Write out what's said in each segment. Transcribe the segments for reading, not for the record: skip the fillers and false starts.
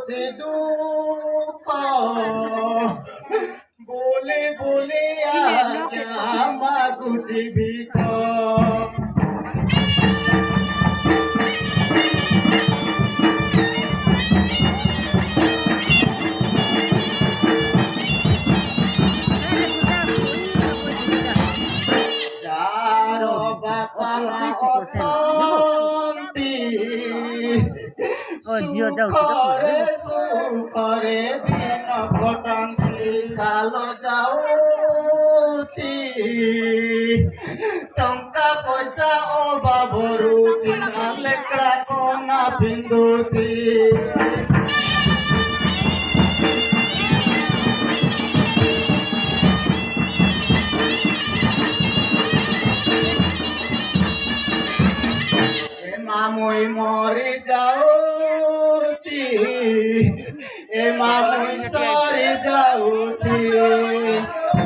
ଲାଗୁଛି ଦୁଃଖ ବୋଲି ବୋଲି ଆଜ୍ଞା ମାଗୁଛି ଭିକ। ଯାର ବାପା ମା ଅଛନ୍ତି ସୁଖରେ ସୁଖରେ ଦିନ କଟାନ୍ତି କାଲ ଯାଉଛି ଟଙ୍କା ପଇସା ଅଭାବରୁ ଚିହ୍ନା ଲେଖା କନା ପିନ୍ଧୁଛି। মামুই মরি যাଉଛି এ মামুই সরি যাଉଛି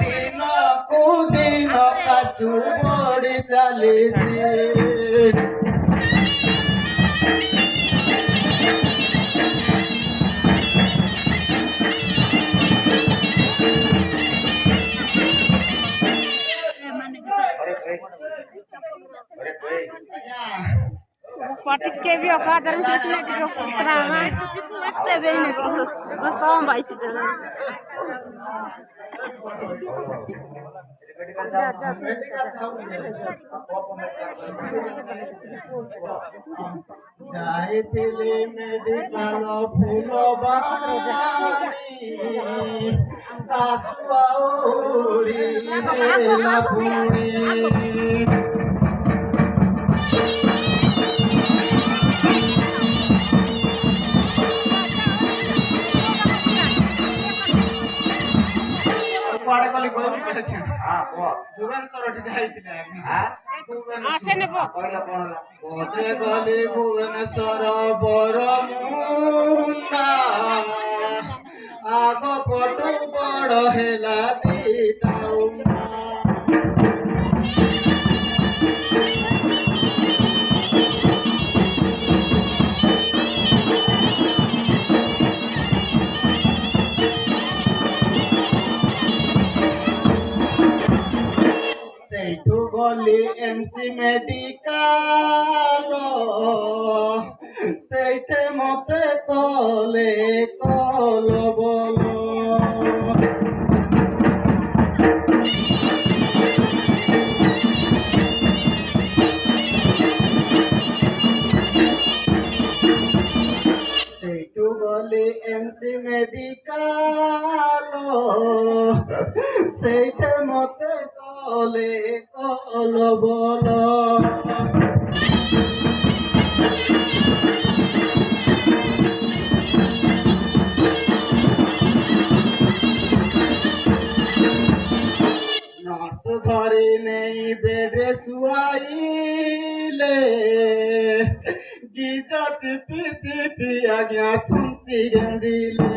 দিনକୁ ଦିନ କାଚୁ ବଢି ଚାଲିଛି। Patiknya bi oka dalam sini juga pertama TV ini kalau kau baik sih dalam. ଯାଇଥିଲି ମେଡିକାଲ ଫୁଲବାଣୀ ତାକୁ ଆହୁରି ହେଲା ପୁଣି। କୁଆଡେ ଗଲି କହିବି ଭୁବନେଶ୍ୱର ଯାଇଥିଲେ ବସରେ ଗଲି ଭୁବନେଶ୍ୱର ବରମୁଣ୍ଡା ଆଗ ପଟୁ ବଡ ହେଲା ଦିଟା ସେଇଠୁ ଗଲି ଏମସି ମେଡିକାଲ ସେଇଠି ମତେ କଲେ କଲ ବଲ। ସେଇଠୁ ଗଲି ଏମସି ମେଡିକାଲ ସେଇଠି ମତେ কলে কল বল। নর্স ধরে নেই বেডে শুয়াইলে গিজা চিপি চিপি আজ্ঞা ছুঞ্চি গেঁজিলে।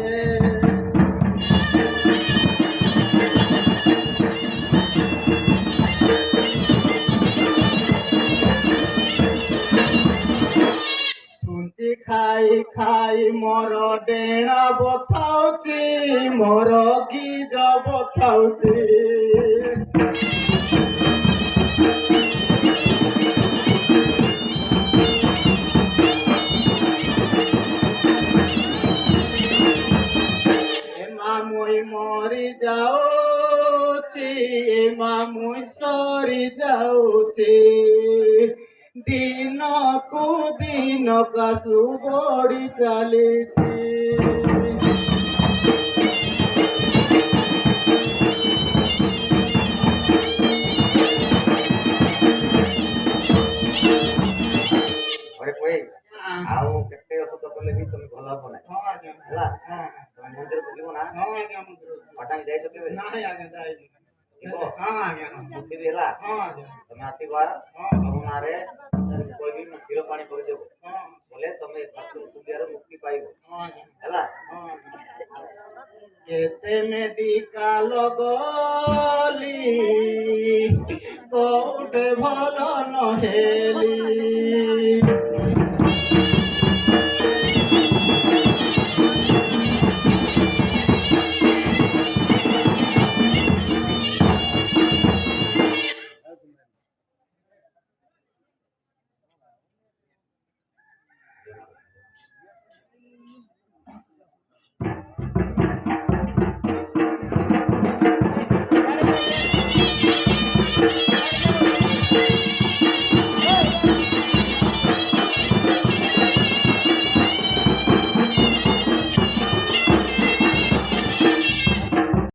খাই খাই মোর ডেଣା বথাଉଛି মোর গিজ বথাଉଛି। মামুই মরি যাଉଛି মামুই সরি যাଉଛି ଦିନକୁ ଦିନ କାଶୁ ବଢି ଚାଲିଛି। ଆଉ କେତେ ଔଷଧ କଲେ ବି ତମେ ଭଲ ହବ ନାହିଁ ହେଲା। ତମେ ମନ୍ଦିର ବୁଲିବ ନା? ପଟାଙ୍ଗ ଯାଇଛ କେବେ? ବୁଝିବି ହେଲା। ତମେ ଆସିବ ମୋ ନାଁରେ କହିବି ମୁଁ କ୍ଷୀର ପାଣି କରିଦେବ ବୋଲେ ତମେ ଦୁନିଆର ମୁକ୍ତି ପାଇବ ହେଲା। କେତେ ମେଡିକାଲ ଗଲି କୋଉଠି ଭଲ ନହେଲି